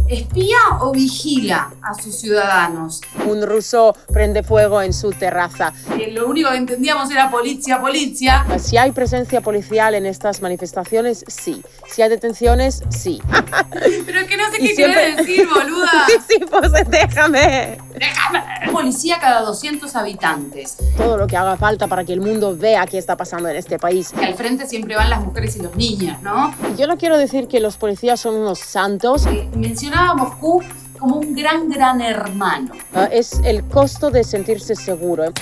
¿Espía o vigila a sus ciudadanos? Un ruso prende fuego en su terraza. Lo único que entendíamos era policía, policía. Si hay presencia policial en estas manifestaciones, sí. Si hay detenciones, sí. Pero que no sé qué querés decir, boluda. Sí, pues déjame. Policía cada 200 habitantes. Todo lo que haga falta para que el mundo vea qué está pasando en este país. Que al frente siempre van las mujeres y los niños, ¿no? Yo no quiero decir que los policías son unos santos. Mencionaba Moscú como un gran hermano. Es el costo de sentirse seguro.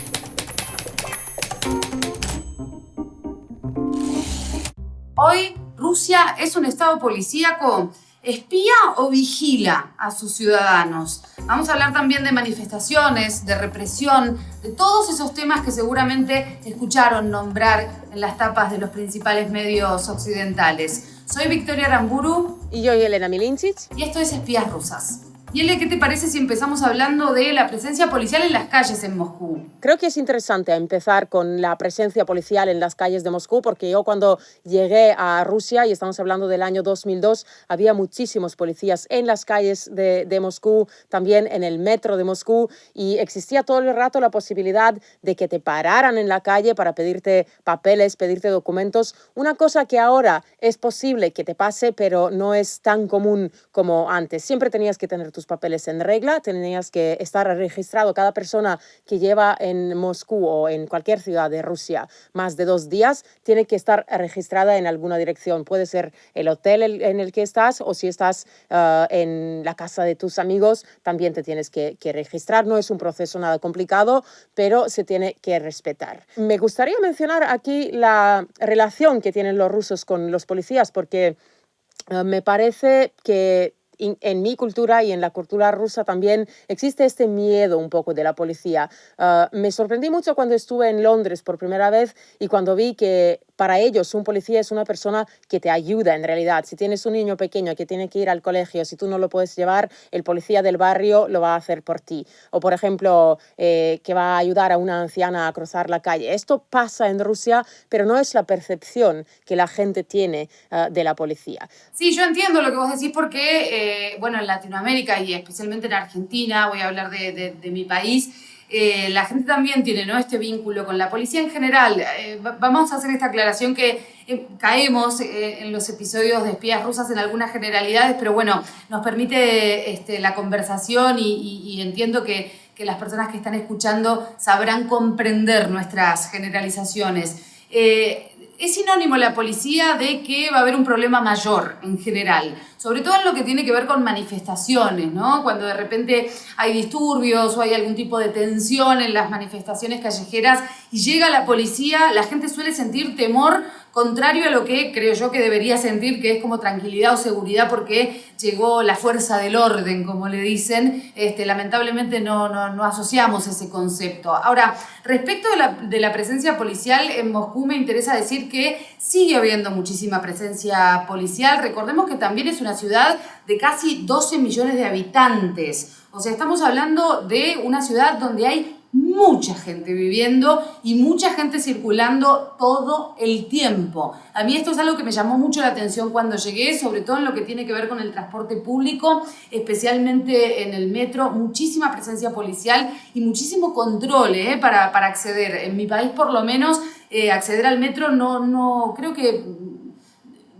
Hoy Rusia es un estado policíaco. ¿Espía o vigila a sus ciudadanos? Vamos a hablar también de manifestaciones, de represión, de todos esos temas que seguramente escucharon nombrar en las tapas de los principales medios occidentales. Soy Victoria Aramburu. Y yo, Elena Milincic. Y esto es Espías Rusas. Y Ele, ¿qué te parece si empezamos hablando de la presencia policial en las calles en Moscú? Creo que es interesante empezar con la presencia policial en las calles de Moscú, porque yo cuando llegué a Rusia, y estamos hablando del año 2002, había muchísimos policías en las calles de Moscú, también en el metro de Moscú, y existía todo el rato la posibilidad de que te pararan en la calle para pedirte papeles, pedirte documentos, una cosa que ahora es posible que te pase, pero no es tan común como antes. Siempre tenías que tener tus papeles en regla, tenías que estar registrado. Cada persona que lleva en Moscú o en cualquier ciudad de Rusia más de 2 días tiene que estar registrada en alguna dirección. Puede ser el hotel en el que estás, o si estás en la casa de tus amigos, también te tienes que registrar. No es un proceso nada complicado, pero se tiene que respetar. Me gustaría mencionar aquí la relación que tienen los rusos con los policías, porque me parece que en mi cultura y en la cultura rusa también existe este miedo un poco de la policía. Me sorprendí mucho cuando estuve en Londres por primera vez y cuando vi que para ellos un policía es una persona que te ayuda en realidad. Si tienes un niño pequeño que tiene que ir al colegio, si tú no lo puedes llevar, el policía del barrio lo va a hacer por ti. O, por ejemplo, que va a ayudar a una anciana a cruzar la calle. Esto pasa en Rusia, pero no es la percepción que la gente tiene de la policía. Sí, yo entiendo lo que vos decís porque, bueno, en Latinoamérica y especialmente en Argentina, voy a hablar de mi país, la gente también tiene, ¿no?, este vínculo con la policía en general. Vamos a hacer esta aclaración que caemos en los episodios de Espías Rusas en algunas generalidades, pero bueno, nos permite la conversación y entiendo que las personas que están escuchando sabrán comprender nuestras generalizaciones. Es sinónimo la policía de que va a haber un problema mayor en general, sobre todo en lo que tiene que ver con manifestaciones, ¿no? Cuando de repente hay disturbios o hay algún tipo de tensión en las manifestaciones callejeras y llega la policía, la gente suele sentir temor contrario a lo que creo yo que debería sentir, que es como tranquilidad o seguridad porque llegó la fuerza del orden, como le dicen. Lamentablemente no asociamos ese concepto. Ahora, respecto de la presencia policial en Moscú, me interesa decir que sigue habiendo muchísima presencia policial. Recordemos que también es una ciudad de casi 12 millones de habitantes. O sea, estamos hablando de una ciudad donde hay mucha gente viviendo y mucha gente circulando todo el tiempo. A mí esto es algo que me llamó mucho la atención cuando llegué, sobre todo en lo que tiene que ver con el transporte público, especialmente en el metro, muchísima presencia policial y muchísimo control para acceder. En mi país, por lo menos, acceder al metro no creo que...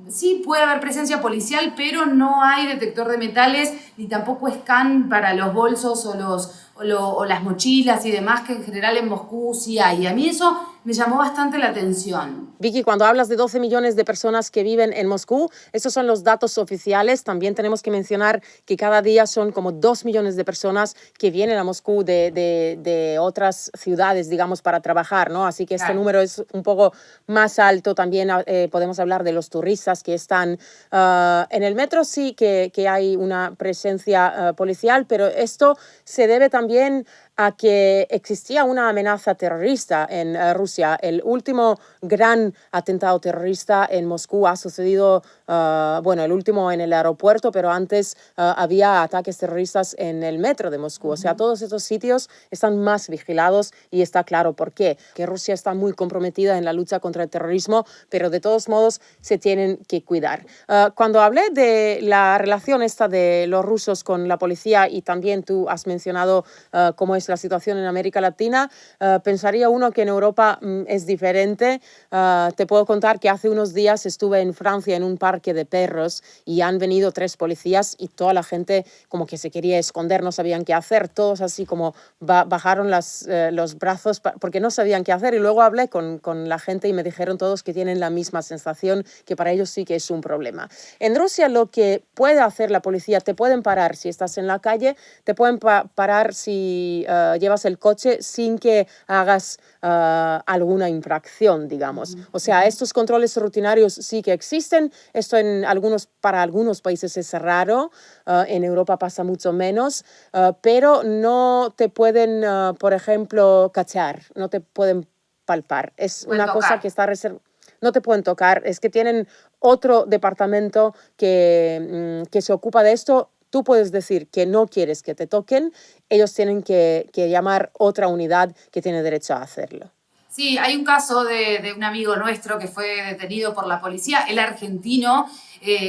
Sí puede haber presencia policial, pero no hay detector de metales ni tampoco scan para los bolsos o las mochilas y demás, que en general en Moscú sí hay. Y a mí eso me llamó bastante la atención. Vicky, cuando hablas de 12 millones de personas que viven en Moscú, esos son los datos oficiales. También tenemos que mencionar que cada día son como 2 millones de personas que vienen a Moscú de otras ciudades, digamos, para trabajar, ¿no? Así que este número es un poco más alto. También podemos hablar de los turistas que están en el metro. Sí que hay una presencia policial, pero esto se debe también a que existía una amenaza terrorista en Rusia. El último gran atentado terrorista en Moscú ha sucedido, bueno, el último en el aeropuerto, pero antes había ataques terroristas en el metro de Moscú. O sea, todos estos sitios están más vigilados y está claro por qué. Que Rusia está muy comprometida en la lucha contra el terrorismo, pero de todos modos se tienen que cuidar. Cuando hablé de la relación esta de los rusos con la policía y también tú has mencionado cómo es la situación en América Latina, pensaría uno que en Europa es diferente. Te puedo contar que hace unos días estuve en Francia en un parque de perros y han venido 3 policías y toda la gente como que se quería esconder, no sabían qué hacer, todos así como bajaron los brazos porque no sabían qué hacer, y luego hablé con la gente y me dijeron todos que tienen la misma sensación, que para ellos sí que es un problema. En Rusia lo que puede hacer la policía, te pueden parar si estás en la calle, te pueden parar si llevas el coche sin que hagas alguna infracción, digamos. O sea, estos controles rutinarios sí que existen. Esto para algunos países es raro. En Europa pasa mucho menos, pero no te pueden, por ejemplo, cachar, no te pueden palpar. Es una cosa que está reservada. No te pueden tocar, es que tienen otro departamento que se ocupa de esto. Tú puedes decir que no quieres que te toquen, ellos tienen que llamar otra unidad que tiene derecho a hacerlo. Sí, hay un caso de un amigo nuestro que fue detenido por la policía, el argentino,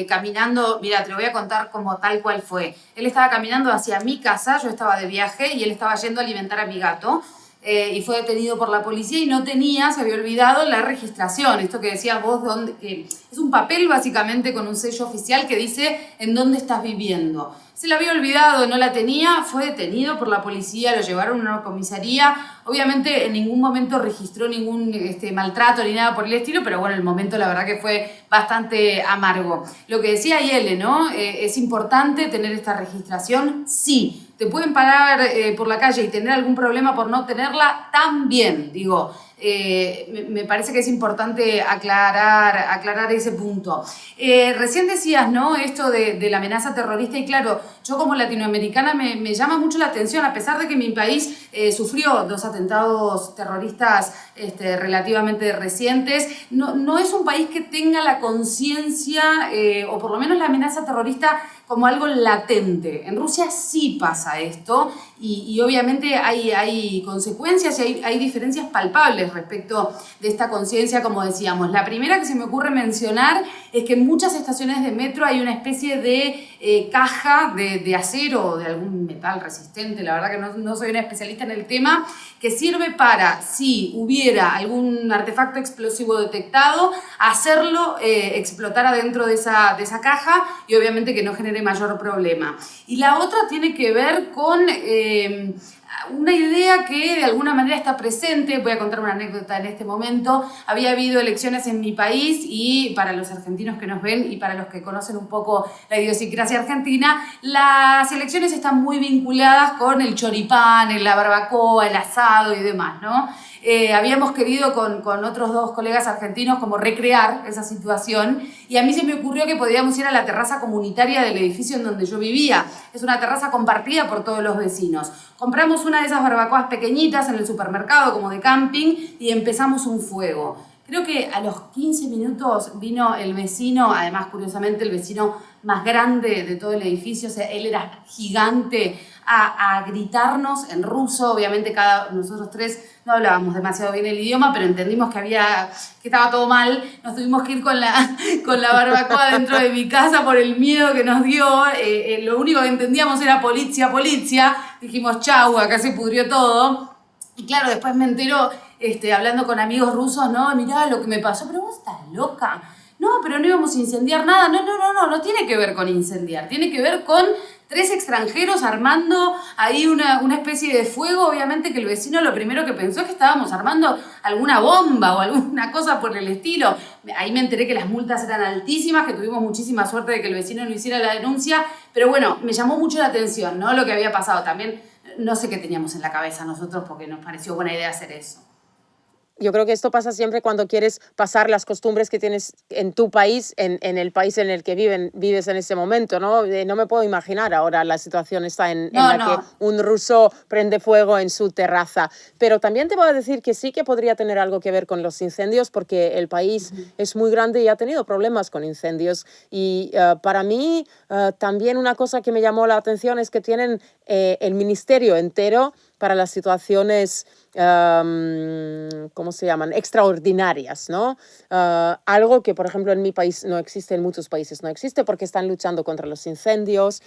caminando, mira, te lo voy a contar como tal cual fue. Él estaba caminando hacia mi casa, yo estaba de viaje y él estaba yendo a alimentar a mi gato. Y fue detenido por la policía y no tenía, se había olvidado la registración. Esto que decías vos, que es un papel básicamente con un sello oficial que dice en dónde estás viviendo. Se la había olvidado, no la tenía, fue detenido por la policía, lo llevaron a una comisaría. Obviamente en ningún momento registró ningún maltrato ni nada por el estilo, pero bueno, el momento la verdad que fue bastante amargo. Lo que decía Yele, ¿no? ¿Es importante tener esta registración? Sí. ¿Te pueden parar por la calle y tener algún problema por no tenerla? También, digo. Me parece que es importante aclarar ese punto. Recién decías, ¿no? Esto de la amenaza terrorista, y claro, yo como latinoamericana me llama mucho la atención, a pesar de que mi país sufrió 2 atentados terroristas relativamente recientes, no es un país que tenga la conciencia, o por lo menos la amenaza terrorista como algo latente. En Rusia sí pasa esto y obviamente hay consecuencias y hay diferencias palpables respecto de esta conciencia, como decíamos. La primera que se me ocurre mencionar es que en muchas estaciones de metro hay una especie de caja de acero o de algún metal resistente, la verdad que no soy una especialista en el tema, que sirve para, si hubiera algún artefacto explosivo detectado, hacerlo explotar adentro de esa caja y obviamente que no genere mayor problema. Y la otra tiene que ver con una idea que de alguna manera está presente. Voy a contar una anécdota en este momento. Había habido elecciones en mi país y para los argentinos que nos ven y para los que conocen un poco la idiosincrasia argentina, las elecciones están muy vinculadas con el choripán, la barbacoa, el asado y demás, ¿no? Habíamos querido con otros 2 colegas argentinos como recrear esa situación y a mí se me ocurrió que podíamos ir a la terraza comunitaria del edificio en donde yo vivía. Es una terraza compartida por todos los vecinos. Compramos una de esas barbacoas pequeñitas en el supermercado como de camping y empezamos un fuego. Creo que a los 15 minutos vino el vecino, además curiosamente el vecino más grande de todo el edificio, o sea, él era gigante, a gritarnos en ruso. Obviamente nosotros 3 no hablábamos demasiado bien el idioma, pero entendimos que estaba todo mal. Nos tuvimos que ir con la barbacoa dentro de mi casa por el miedo que nos dio. Lo único que entendíamos era polizia, polizia. Dijimos, chau, acá se pudrió todo. Y claro, después me entero, hablando con amigos rusos, ¿no? Mirá lo que me pasó, pero vos estás loca. No, pero no íbamos a incendiar nada. No tiene que ver con incendiar. Tiene que ver con 3 extranjeros armando ahí una especie de fuego. Obviamente que el vecino lo primero que pensó es que estábamos armando alguna bomba o alguna cosa por el estilo. Ahí me enteré que las multas eran altísimas, que tuvimos muchísima suerte de que el vecino no hiciera la denuncia. Pero bueno, me llamó mucho la atención, ¿no? Lo que había pasado también. No sé qué teníamos en la cabeza nosotros porque nos pareció buena idea hacer eso. Yo creo que esto pasa siempre cuando quieres pasar las costumbres que tienes en tu país, en el país en el que vives en ese momento, ¿no? No me puedo imaginar ahora la situación está en No, la que no. un ruso prende fuego en su terraza. Pero también te voy a decir que sí que podría tener algo que ver con los incendios, porque el país es muy grande y ha tenido problemas con incendios. Y para mí también una cosa que me llamó la atención es que tienen el ministerio entero para las situaciones, ¿cómo se llaman? Extraordinarias, ¿no? Algo que, por ejemplo, en mi país no existe, en muchos países no existe, porque están luchando contra los incendios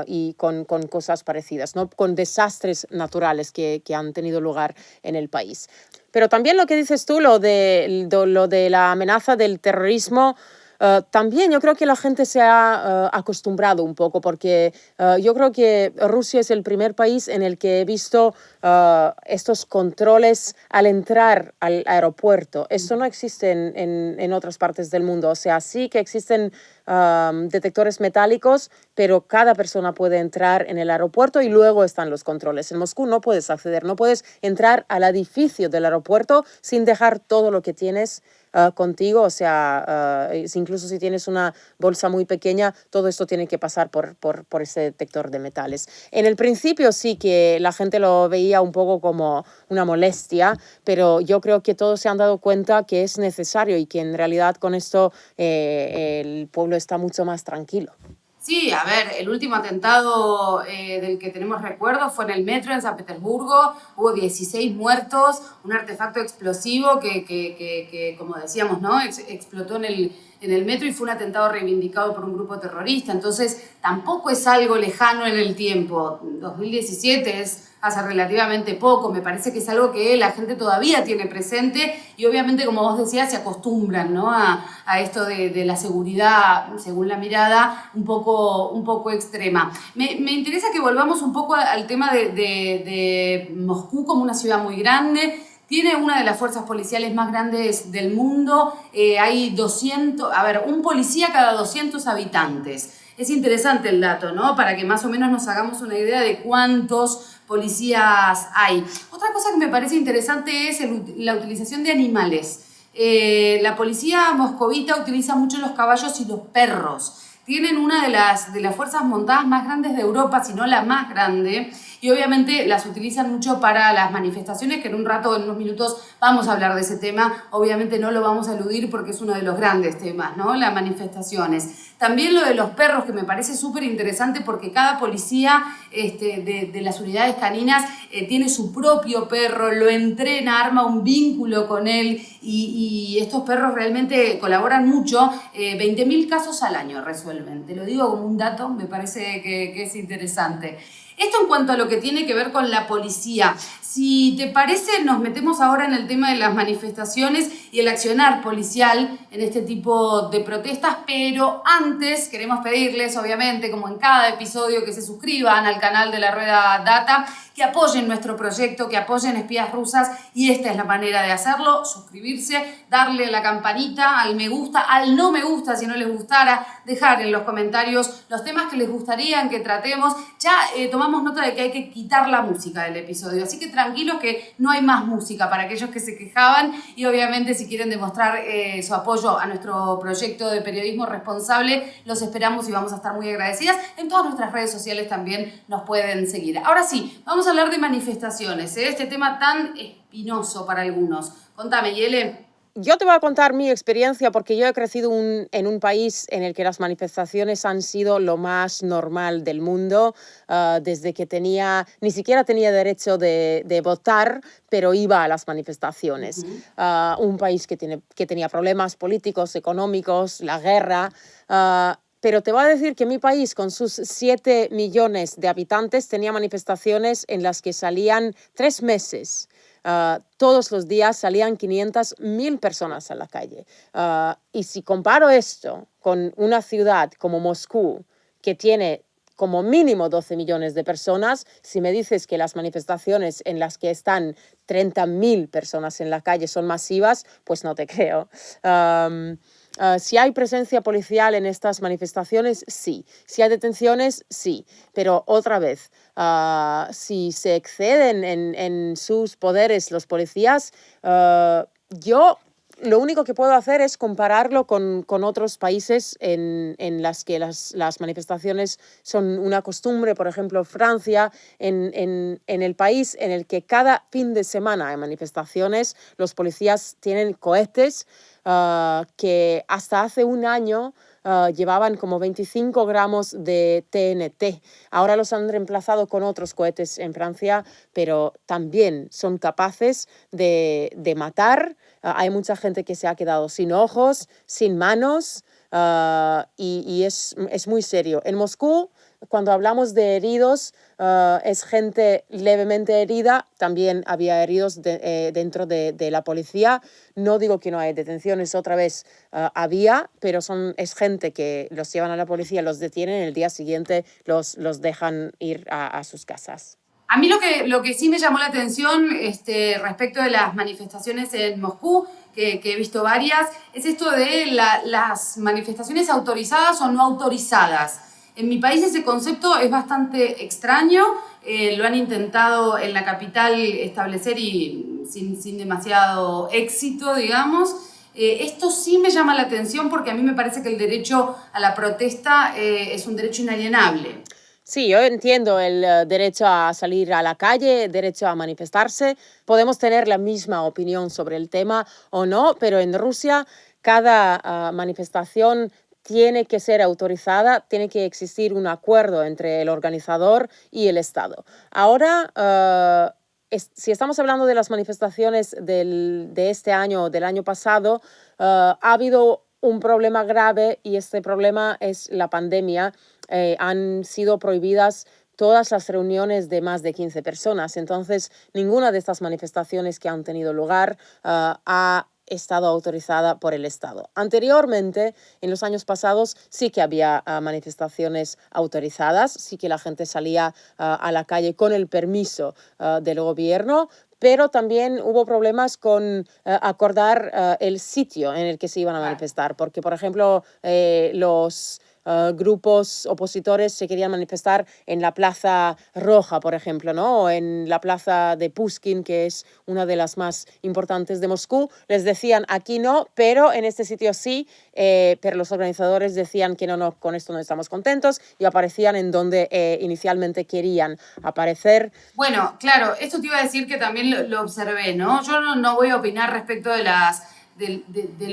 y con cosas parecidas, ¿no? Con desastres naturales que han tenido lugar en el país. Pero también lo que dices tú, lo de la amenaza del terrorismo, también yo creo que la gente se ha acostumbrado un poco, porque yo creo que Rusia es el primer país en el que he visto estos controles al entrar al aeropuerto. Esto no existe en otras partes del mundo. O sea, sí que existen detectores metálicos, pero cada persona puede entrar en el aeropuerto y luego están los controles. En Moscú no puedes acceder, no puedes entrar al edificio del aeropuerto sin dejar todo lo que tienes contigo, o sea, incluso si tienes una bolsa muy pequeña, todo esto tiene que pasar por ese detector de metales. En el principio sí que la gente lo veía un poco como una molestia, pero yo creo que todos se han dado cuenta que es necesario y que en realidad con esto el pueblo está mucho más tranquilo. Sí, a ver, el último atentado del que tenemos recuerdo fue en el metro en San Petersburgo, hubo 16 muertos, un artefacto explosivo que como decíamos, ¿no? Explotó en el metro y fue un atentado reivindicado por un grupo terrorista, entonces tampoco es algo lejano en el tiempo. 2017 es hace relativamente poco, me parece que es algo que la gente todavía tiene presente y obviamente, como vos decías, se acostumbran, ¿no? a esto de la seguridad, según la mirada, un poco extrema. Me interesa que volvamos un poco al tema de Moscú como una ciudad muy grande. Tiene una de las fuerzas policiales más grandes del mundo. Hay 200, a ver, un policía cada 200 habitantes. Es interesante el dato, ¿no? Para que más o menos nos hagamos una idea de cuántos policías hay. Otra cosa que me parece interesante es la utilización de animales. La policía moscovita utiliza mucho los caballos y los perros. Tienen una de las fuerzas montadas más grandes de Europa, si no la más grande, y obviamente las utilizan mucho para las manifestaciones, que en un rato, en unos minutos, vamos a hablar de ese tema. Obviamente no lo vamos a eludir porque es uno de los grandes temas, ¿no? Las manifestaciones. También lo de los perros, que me parece súper interesante porque cada policía de las unidades caninas tiene su propio perro, lo entrena, arma un vínculo con él y estos perros realmente colaboran mucho. 20.000 casos al año resuelven. Te lo digo como un dato, me parece que es interesante. Esto en cuanto a lo que tiene que ver con la policía. Si te parece, nos metemos ahora en el tema de las manifestaciones y el accionar policial en este tipo de protestas, pero antes queremos pedirles, obviamente, como en cada episodio, que se suscriban al canal de La Rueda Data, que apoyen nuestro proyecto, que apoyen Espías Rusas, y esta es la manera de hacerlo: suscribirse, darle a la campanita, al me gusta, al no me gusta si no les gustara, dejar en los comentarios los temas que les gustaría que tratemos. Ya tomamos nota de que hay que quitar la música del episodio, así que tranquilos que no hay más música para aquellos que se quejaban, y obviamente si quieren demostrar su apoyo a nuestro proyecto de periodismo responsable, los esperamos y vamos a estar muy agradecidas. En todas nuestras redes sociales también nos pueden seguir. Ahora sí, vamos a hablar de manifestaciones, este tema tan espinoso para algunos. Contame, Yele. Yo te voy a contar mi experiencia porque yo he crecido en un país en el que las manifestaciones han sido lo más normal del mundo, desde que ni siquiera tenía derecho de votar, pero iba a las manifestaciones. Un país que tenía problemas políticos, económicos, la guerra. Pero te voy a decir que mi país, con sus 7 millones de habitantes, tenía manifestaciones en las que salían 3 meses. Todos los días salían 500.000 personas a la calle. Y si comparo esto con una ciudad como Moscú, que tiene como mínimo 12 millones de personas, si me dices que las manifestaciones en las que están 30.000 personas en la calle son masivas, pues no te creo. Si hay presencia policial en estas manifestaciones, sí. Si hay detenciones, sí. Pero otra vez, si se exceden en sus poderes los policías, yo lo único que puedo hacer es compararlo con otros países en las que las manifestaciones son una costumbre. Por ejemplo, Francia, en el país en el que cada fin de semana hay manifestaciones, los policías tienen cohetes que hasta hace un año llevaban como 25 gramos de TNT. Ahora los han reemplazado con otros cohetes en Francia, pero también son capaces de matar. Hay mucha gente que se ha quedado sin ojos, sin manos, y es muy serio. En Moscú, cuando hablamos de heridos, es gente levemente herida, también había heridos dentro de la policía. No digo que no hay detenciones, otra vez había, pero es gente que los llevan a la policía, los detienen, el día siguiente los dejan ir a sus casas. A mí lo que sí me llamó la atención respecto de las manifestaciones en Moscú, que he visto varias, es esto de las manifestaciones autorizadas o no autorizadas. En mi país ese concepto es bastante extraño, lo han intentado en la capital establecer y sin demasiado éxito, digamos. Esto sí me llama la atención porque a mí me parece que el derecho a la protesta es un derecho inalienable. Sí, yo entiendo el derecho a salir a la calle, derecho a manifestarse. Podemos tener la misma opinión sobre el tema o no, pero en Rusia cada manifestación tiene que ser autorizada, tiene que existir un acuerdo entre el organizador y el Estado. Ahora, si estamos hablando de las manifestaciones de este año o del año pasado, ha habido un problema grave y este problema es la pandemia. Han sido prohibidas todas las reuniones de más de 15 personas. Entonces, ninguna de estas manifestaciones que han tenido lugar ha estado autorizada por el Estado. Anteriormente, en los años pasados, sí que había manifestaciones autorizadas, sí que la gente salía a la calle con el permiso del gobierno, pero también hubo problemas con acordar el sitio en el que se iban a manifestar, porque, por ejemplo, los grupos opositores se querían manifestar en la Plaza Roja, por ejemplo, ¿no? O en la Plaza de Pushkin, que es una de las más importantes de Moscú. Les decían aquí no, pero en este sitio sí, pero los organizadores decían que no, con esto no estamos contentos y aparecían en donde inicialmente querían aparecer. Bueno, claro, esto te iba a decir que también lo observé, ¿no? Yo no voy a opinar respecto de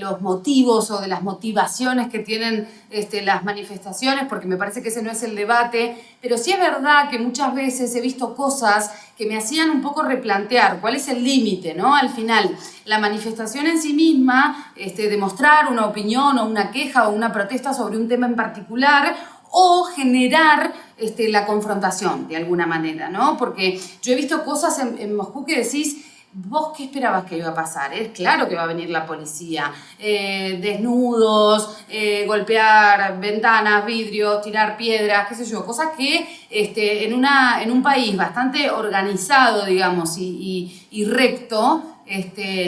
los motivos o de las motivaciones que tienen las manifestaciones, porque me parece que ese no es el debate, pero sí es verdad que muchas veces he visto cosas que me hacían un poco replantear cuál es el límite, ¿no? Al final, la manifestación en sí misma, demostrar una opinión o una queja o una protesta sobre un tema en particular, o generar la confrontación de alguna manera, ¿no? Porque yo he visto cosas en Moscú que decís, ¿vos qué esperabas que iba a pasar? Es claro que va a venir la policía, desnudos, golpear ventanas, vidrios, tirar piedras, qué sé yo, cosas que en un país bastante organizado, digamos, y recto,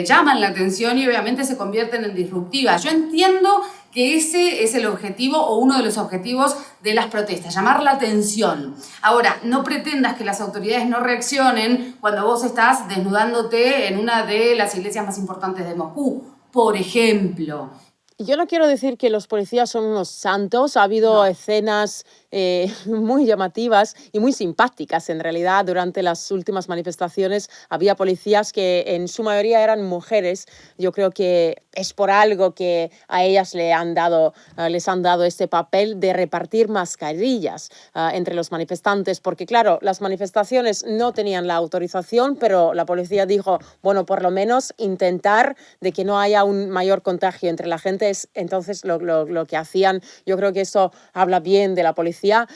llaman la atención y obviamente se convierten en disruptivas. Yo entiendo que ese es el objetivo o uno de los objetivos de las protestas, llamar la atención. Ahora, no pretendas que las autoridades no reaccionen cuando vos estás desnudándote en una de las iglesias más importantes de Moscú, por ejemplo. Yo no quiero decir que los policías son unos santos, ha habido escenas muy llamativas y muy simpáticas en realidad. Durante las últimas manifestaciones había policías que en su mayoría eran mujeres. Yo creo que es por algo que a ellas les han dado este papel de repartir mascarillas entre los manifestantes, porque claro, las manifestaciones no tenían la autorización, pero la policía dijo, bueno, por lo menos intentar de que no haya un mayor contagio entre la gente. Entonces lo que hacían, yo creo que eso habla bien de la policía policía,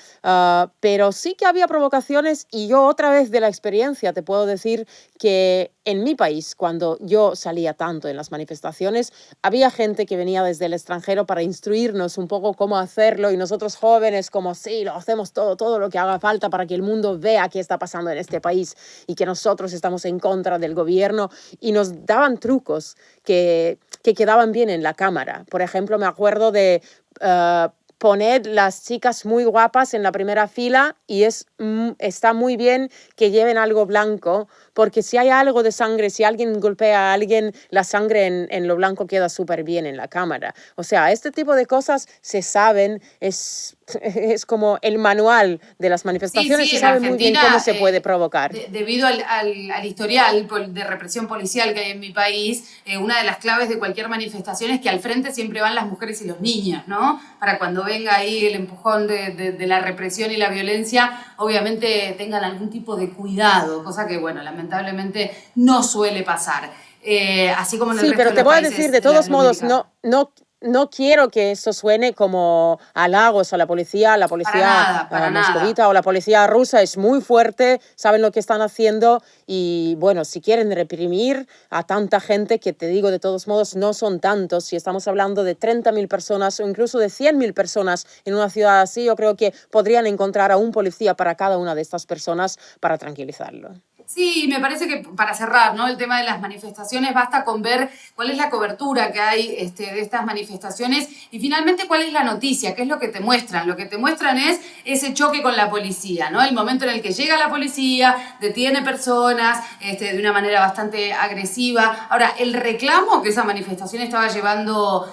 pero sí que había provocaciones y yo otra vez de la experiencia te puedo decir que en mi país, cuando yo salía tanto en las manifestaciones, había gente que venía desde el extranjero para instruirnos un poco cómo hacerlo y nosotros jóvenes como sí, lo hacemos todo lo que haga falta para que el mundo vea qué está pasando en este país y que nosotros estamos en contra del gobierno y nos daban trucos que quedaban bien en la cámara. Por ejemplo, me acuerdo de poner las chicas muy guapas en la primera fila y está muy bien que lleven algo blanco, porque si hay algo de sangre, si alguien golpea a alguien, la sangre en lo blanco queda súper bien en la cámara. O sea, este tipo de cosas se saben, es como el manual de las manifestaciones, Sí, se en sabe muy bien Argentina, cómo se puede provocar. debido al historial de represión policial que hay en mi país, una de las claves de cualquier manifestación es que al frente siempre van las mujeres y los niños, ¿no? Para cuando venga ahí el empujón de la represión y la violencia, obviamente tengan algún tipo de cuidado, cosa que, bueno, lamentablemente no suele pasar. Así como en el Sí, resto pero de te los voy a países decir, de de todos modos, Latinoamérica. no quiero que esto suene como halagos a la Para policía nada, para nada. moscovita o la policía rusa. Es muy fuerte, saben lo que están haciendo y, bueno, si quieren reprimir a tanta gente, que te digo, de todos modos, no son tantos. Si estamos hablando de 30.000 personas o incluso de 100.000 personas en una ciudad así, yo creo que podrían encontrar a un policía para cada una de estas personas para tranquilizarlo. Sí, me parece que para cerrar, ¿no? El tema de las manifestaciones, basta con ver cuál es la cobertura que hay de estas manifestaciones y finalmente cuál es la noticia, qué es lo que te muestran. Lo que te muestran es ese choque con la policía, ¿no? El momento en el que llega la policía, detiene personas de una manera bastante agresiva. Ahora, el reclamo que esa manifestación estaba llevando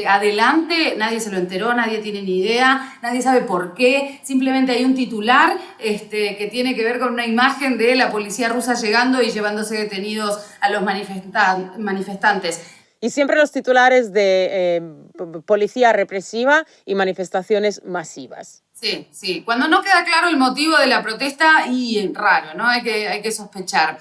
adelante, nadie se lo enteró, nadie tiene ni idea, nadie sabe por qué. Simplemente hay un titular que tiene que ver con una imagen de la policía rusa llegando y llevándose detenidos a los manifestantes. Y siempre los titulares de policía represiva y manifestaciones masivas. Sí, sí. Cuando no queda claro el motivo de la protesta, y es raro, ¿no? Hay que sospechar.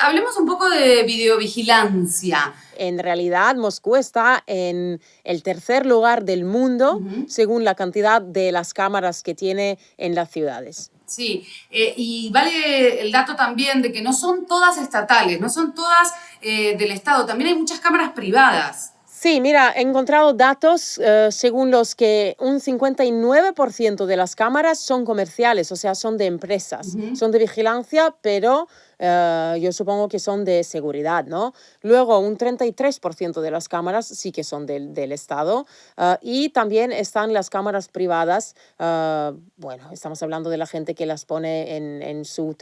Hablemos un poco de videovigilancia. En realidad, Moscú está en el tercer lugar del mundo según la cantidad de las cámaras que tiene en las ciudades. Sí, y vale el dato también de que no son todas estatales, no son todas del Estado, también hay muchas cámaras privadas. Sí, mira, he encontrado datos según los que un 59% de las cámaras son comerciales, o sea, son de empresas, son de vigilancia, pero yo supongo que son de seguridad, ¿no? Luego, un 33% de las cámaras sí que son del Estado y también están las cámaras privadas. Bueno, estamos hablando de la gente que las pone en su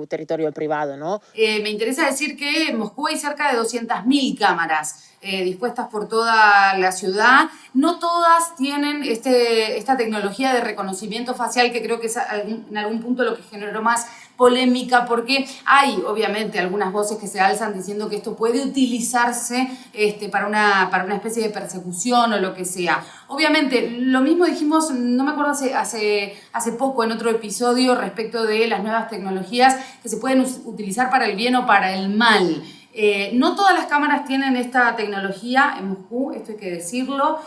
territorio privado, ¿no? Me interesa decir que en Moscú hay cerca de 200.000 cámaras dispuestas por toda la ciudad. No todas tienen esta tecnología de reconocimiento facial, que creo que es en algún punto lo que generó más polémica, porque hay obviamente algunas voces que se alzan diciendo que esto puede utilizarse para una especie de persecución o lo que sea. Obviamente, lo mismo dijimos, no me acuerdo, hace poco en otro episodio respecto de las nuevas tecnologías que se pueden utilizar para el bien o para el mal. No todas las cámaras tienen esta tecnología en Moscú, esto hay que decirlo.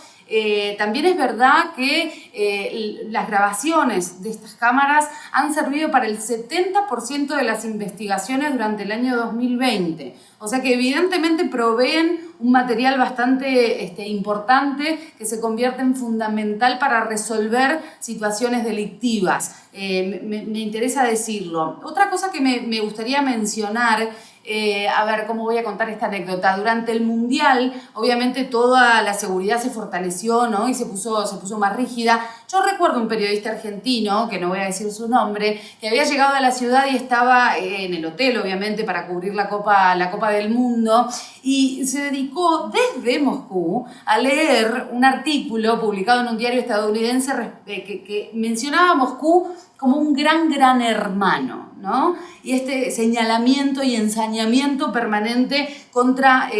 También es verdad que las grabaciones de estas cámaras han servido para el 70% de las investigaciones durante el año 2020. O sea que evidentemente proveen un material bastante importante que se convierte en fundamental para resolver situaciones delictivas. Me interesa decirlo. Otra cosa que me gustaría mencionar, a ver cómo voy a contar esta anécdota. Durante el Mundial, obviamente toda la seguridad se fortaleció, ¿no? Y se puso más rígida. Yo recuerdo un periodista argentino, que no voy a decir su nombre, que había llegado a la ciudad y estaba en el hotel, obviamente, para cubrir la Copa del Mundo, y se dedicó desde Moscú a leer un artículo publicado en un diario estadounidense que mencionaba a Moscú como un gran hermano, ¿no? Y este señalamiento y ensañamiento permanente contra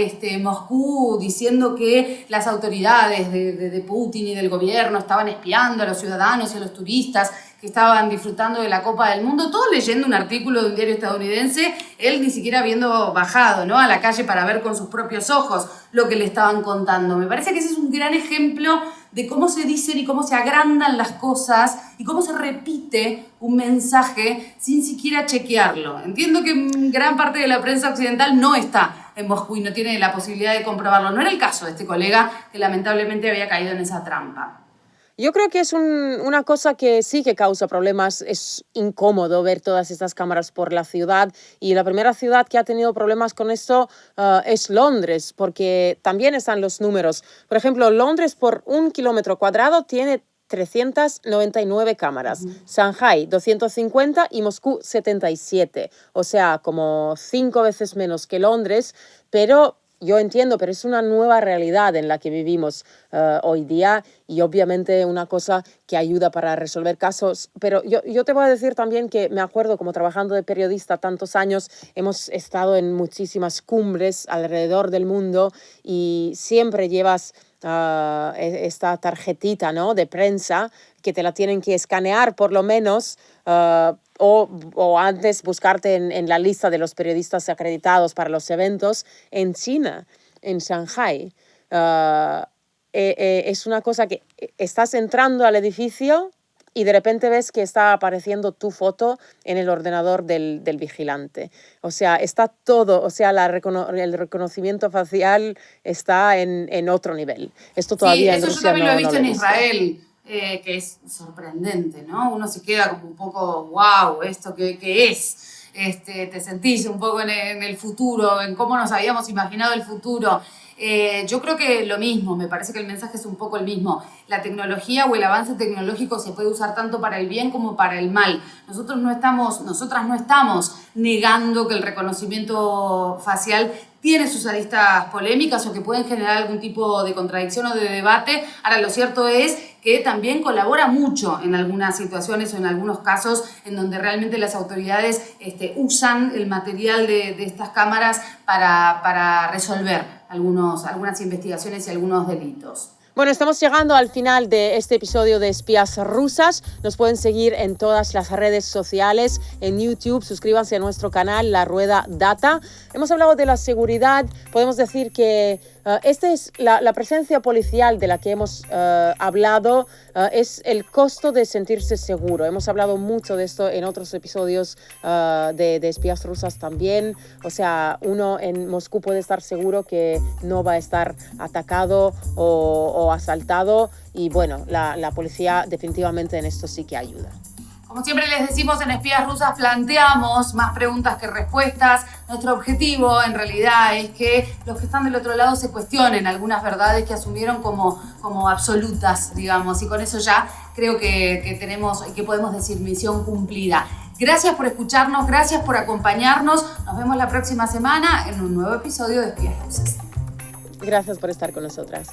Moscú, diciendo que las autoridades de Putin y del gobierno estaban espiando a los ciudadanos y a los turistas que estaban disfrutando de la Copa del Mundo, todo leyendo un artículo de un diario estadounidense, él ni siquiera habiendo bajado, ¿no?, a la calle para ver con sus propios ojos lo que le estaban contando. Me parece que ese es un gran ejemplo de cómo se dicen y cómo se agrandan las cosas y cómo se repite un mensaje sin siquiera chequearlo. Entiendo que gran parte de la prensa occidental no está en Moscú y no tiene la posibilidad de comprobarlo. No era el caso de este colega que lamentablemente había caído en esa trampa. Yo creo que es una cosa que sí que causa problemas. Es incómodo ver todas estas cámaras por la ciudad, y la primera ciudad que ha tenido problemas con esto es Londres, porque también están los números. Por ejemplo, Londres por 1 kilómetro cuadrado tiene 399 cámaras, Shanghai 250 y Moscú 77, o sea, como 5 veces menos que Londres, pero yo entiendo, pero es una nueva realidad en la que vivimos hoy día, y obviamente una cosa que ayuda para resolver casos. Pero yo te voy a decir también que me acuerdo, como trabajando de periodista tantos años, hemos estado en muchísimas cumbres alrededor del mundo y siempre llevas esta tarjetita, ¿no?, de prensa, que te la tienen que escanear por lo menos, o antes buscarte en la lista de los periodistas acreditados para los eventos. En China, en Shanghai, es una cosa que estás entrando al edificio y de repente ves que está apareciendo tu foto en el ordenador del vigilante. O sea, está todo, o sea, el reconocimiento facial está en otro nivel. Esto todavía sí, eso en yo Rusia también lo he no visto lo en he visto. Israel, que es sorprendente, ¿no? Uno se queda como un poco, wow, ¿esto qué es? Te sentís un poco en el futuro, en cómo nos habíamos imaginado el futuro. Yo creo que lo mismo, me parece que el mensaje es un poco el mismo. La tecnología o el avance tecnológico se puede usar tanto para el bien como para el mal. Nosotras no estamos negando que el reconocimiento facial tiene sus aristas polémicas o que pueden generar algún tipo de contradicción o de debate. Ahora, lo cierto es que también colabora mucho en algunas situaciones o en algunos casos en donde realmente las autoridades usan el material de estas cámaras para resolver algunas investigaciones y algunos delitos. Bueno, estamos llegando al final de este episodio de Espías Rusas. Nos pueden seguir en todas las redes sociales, en YouTube. Suscríbanse a nuestro canal, La Rueda Data. Hemos hablado de la seguridad. Podemos decir que esta es la presencia policial de la que hemos hablado. Es el costo de sentirse seguro. Hemos hablado mucho de esto en otros episodios de Espías Rusas también. O sea, uno en Moscú puede estar seguro que no va a estar atacado o asaltado, y bueno, la policía definitivamente en esto sí que ayuda. Como siempre les decimos, en Espías Rusas planteamos más preguntas que respuestas. Nuestro objetivo en realidad es que los que están del otro lado se cuestionen algunas verdades que asumieron como absolutas, digamos, y con eso ya creo que podemos decir misión cumplida. Gracias por escucharnos, gracias por acompañarnos. Nos vemos la próxima semana en un nuevo episodio de Espías Rusas. Gracias por estar con nosotras.